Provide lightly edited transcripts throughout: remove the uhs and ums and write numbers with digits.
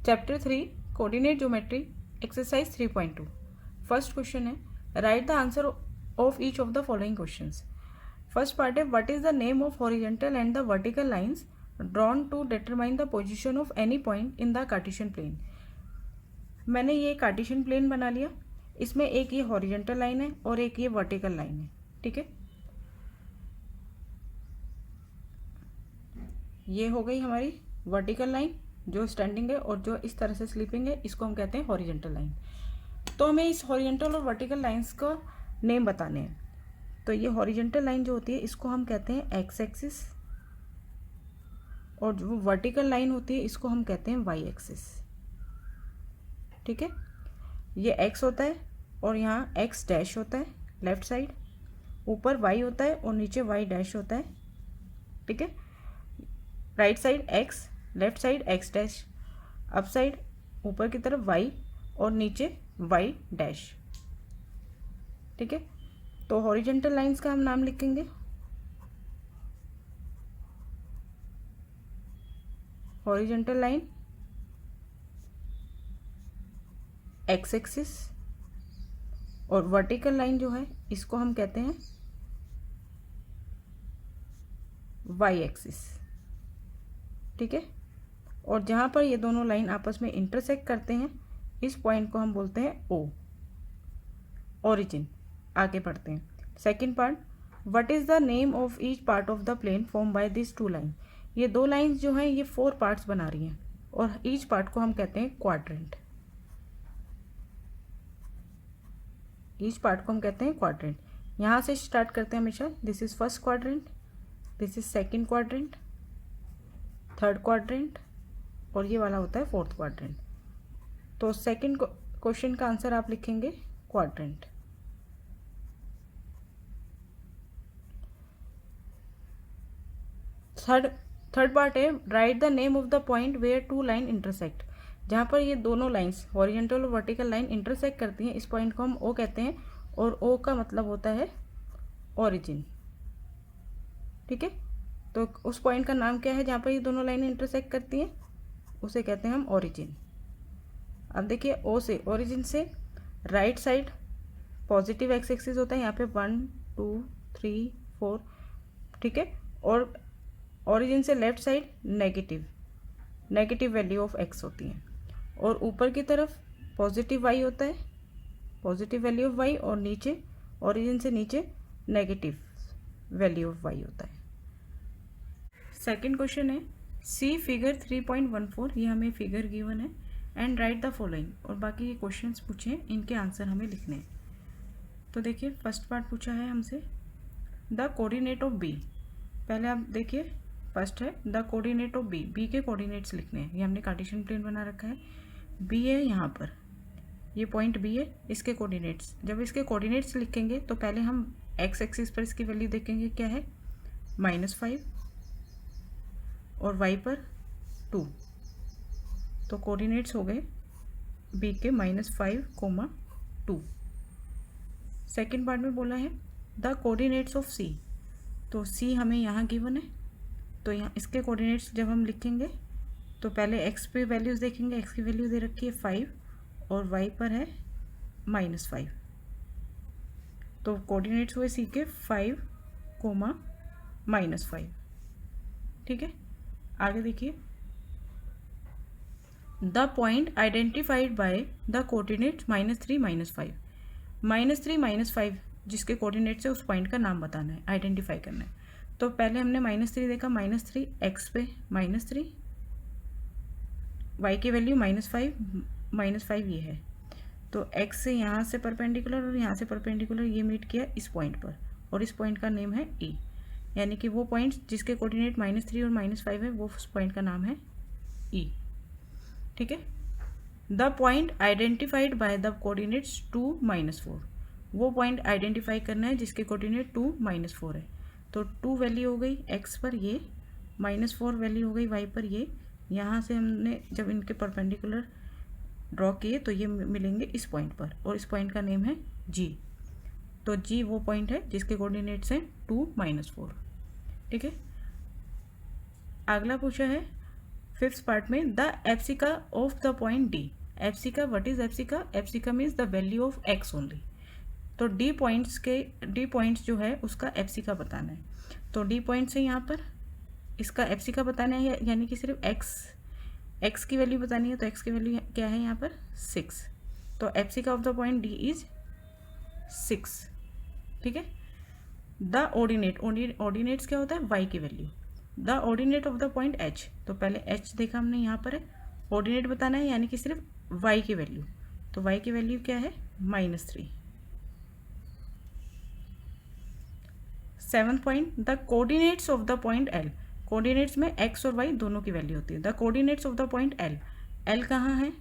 Chapter 3 coordinate geometry exercise 3.2। First question है write the answer of each of the following questions. First part है what is the name of horizontal and the vertical lines drawn to determine the position of any point in the Cartesian plane. मैंने ये Cartesian plane बना लिया, इसमें एक ये horizontal line है और एक ये वर्टिकल लाइन है। ठीक है, ये हो गई हमारी वर्टिकल लाइन जो स्टैंडिंग है और जो इस तरह से स्लीपिंग है, इसको हम कहते हैं हॉरिजॉन्टल लाइन। तो हमें इस हॉरिजॉन्टल और वर्टिकल लाइंस का नेम बताने हैं। तो ये हॉरिजॉन्टल लाइन जो होती है इसको हम कहते हैं एक्स एक्सिस, और जो वर्टिकल लाइन होती है इसको हम कहते हैं वाई एक्सिस। ठीक है, ये एक्स होता है और यहाँ एक्स डैश होता है लेफ्ट साइड, ऊपर वाई होता है और नीचे वाई डैश होता है। ठीक है, right side x, left side x dash, up side ऊपर की तरफ वाई और नीचे वाई डैश। ठीक है, तो हॉरिजॉन्टल लाइंस का हम नाम लिखेंगे हॉरिजॉन्टल लाइन एक्स एक्सिस, और वर्टिकल लाइन जो है इसको हम कहते हैं वाई एक्सिस। ठीक है, और जहाँ पर ये दोनों लाइन आपस में इंटरसेक्ट करते हैं इस पॉइंट को हम बोलते हैं ओ, ओरिजिन। आगे बढ़ते हैं second part, what is the name of each part of the plane form by this two line. ये दो लाइंस जो हैं ये 4 पार्ट्स बना रही हैं और ईच पार्ट को हम कहते हैं क्वाड्रेंट। ईच पार्ट को हम कहते हैं क्वाड्रेंट। यहाँ से स्टार्ट करते हैं हमेशा, this is first quadrant, this is second quadrant, third quadrant और ये वाला होता है फोर्थ क्वाड्रेंट। तो सेकंड क्वेश्चन का आंसर आप लिखेंगे क्वाड्रेंट। थर्ड पार्ट है write the name of the point where two line intersect. जहाँ पर ये दोनों लाइंस हॉरिजॉन्टल और वर्टिकल लाइन इंटरसेक्ट करती हैं इस पॉइंट को हम ओ कहते हैं, और ओ का मतलब होता है ओरिजिन। ठीक है, तो उस पॉइंट का नाम क्या है जहाँ पर ये दोनों लाइनें इंटरसेक्ट करती हैं, उसे कहते हैं हम ओरिजिन। अब देखिए ओ से ओरिजिन से right side positive x axis होता है, यहाँ पे 1 2 3 4। ठीक है, और ओरिजिन से left side negative value of x होती है, और ऊपर की तरफ पॉजिटिव वाई होता है, पॉजिटिव वैल्यू ऑफ वाई, और नीचे ओरिजिन से नीचे नेगेटिव वैल्यू ऑफ वाई होता है। सेकंड क्वेश्चन है सी फिगर 3.14, ये हमें फिगर गिवन है, एंड राइट द फॉलोइंग। और बाकी ये क्वेश्चंस पूछे हैं, इनके आंसर हमें लिखने हैं। तो देखिए फर्स्ट पार्ट पूछा है हमसे द कोऑर्डिनेट ऑफ बी। पहले आप देखिए फर्स्ट है the coordinate of B, B के कोऑर्डिनेट्स लिखने हैं। ये हमने कार्टेशियन प्लेन बना रखा है, बी है यहाँ पर, ये पॉइंट बी है, इसके कोऑर्डिनेट्स। जब इसके कोऑर्डिनेट्स लिखेंगे तो पहले हम एक्स एक्सिस पर इसकी वैल्यू देखेंगे क्या है -5 और y पर 2। तो कोऑर्डिनेट्स हो गए b के -5, 2। सेकेंड पार्ट में बोला है द कोऑर्डिनेट्स ऑफ c। तो c हमें यहाँ गिवन है, तो यहाँ इसके कोऑर्डिनेट्स जब हम लिखेंगे तो पहले x पे वैल्यूज़ देखेंगे। x की वैल्यू दे रखी है 5 और y पर है -5। तो कोऑर्डिनेट्स हुए c के 5, -5। ठीक है, आगे देखिए the point identified by the coordinate -3 -5। -3 -5 जिसके कोऑर्डिनेट्स है उस पॉइंट का नाम बताना है, आइडेंटिफाई करना है। तो पहले हमने -3 देखा, -3 एक्स पे -3, वाई की वैल्यू -5 ये है। तो एक्स से यहाँ से परपेंडिकुलर और यहाँ से परपेंडिकुलर ये मीट किया इस पॉइंट पर, और इस पॉइंट का नेम है ई, यानी कि वो पॉइंट जिसके कोऑर्डिनेट -3 और -5 है वो उस पॉइंट का नाम है ई। ठीक है, the point identified by the coordinates 2 -4। वो पॉइंट आइडेंटिफाई करना है जिसके कोऑर्डिनेट 2 -4 है। तो 2 वैल्यू हो गई एक्स पर, ये -4 वैल्यू हो गई वाई पर। ये यहाँ से हमने जब इनके परपेंडिकुलर ड्रॉ किए तो ये मिलेंगे इस पॉइंट पर, और इस पॉइंट का नेम है जी। तो जी वो पॉइंट है जिसके कोऑर्डिनेट्स हैं 2 -4। ठीक है, अगला पूछा है फिफ्थ पार्ट में the abscissa of the point D. Abscissa, what is abscissa? Abscissa means the value of X only. तो डी पॉइंट्स जो है उसका एप्सिका बताना है। तो डी पॉइंट्स है यहाँ पर, इसका एप्सिका बताना है, यानी कि सिर्फ एक्स की वैल्यू बतानी है। तो एक्स की वैल्यू क्या है यहाँ पर? 6। तो abscissa of the point D is 6। ठीक है। द ऑर्डिनेट्स क्या होता है? वाई की value. The ordinate of the point H, तो पहले एच देखा हमने, यहाँ पर है ऑर्डिनेट बताना है, यानी कि सिर्फ वाई की वैल्यू। तो वाई की वैल्यू क्या है? -3। 7th point, the coordinates of the point L. Coordinates में एक्स और वाई दोनों की वैल्यू होती है। The coordinates of the point L. L कहाँ है?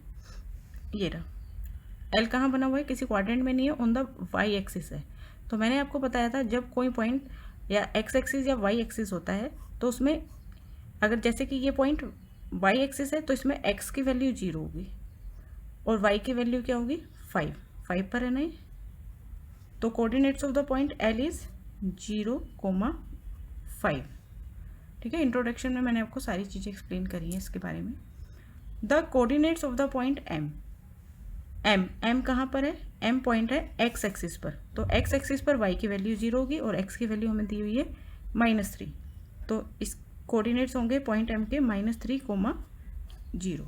ये रहा। एल कहाँ बना हुआ है? किसी क्वाड्रेंट में नहीं है, ऑन द वाई एक्सिस है। तो मैंने आपको बताया था जब कोई पॉइंट या एक्स एक्सिस या वाई एक्सिस होता है तो उसमें अगर जैसे कि ये पॉइंट वाई एक्सिस है तो इसमें एक्स की वैल्यू 0 होगी और वाई की वैल्यू क्या होगी? 5 पर है ना ये। तो coordinates of the point L is 0,5। ठीक है। इंट्रोडक्शन में मैंने आपको सारी चीज़ें एक्सप्लेन करी हैं इसके बारे में। The coordinates of the point M कहाँ पर है? एम पॉइंट है एक्स एक्सिस पर। तो एक्स एक्सिस पर वाई की वैल्यू 0 होगी और एक्स की वैल्यू हमें दी हुई है -3। तो इस कोऑर्डिनेट्स होंगे पॉइंट एम के -3,0।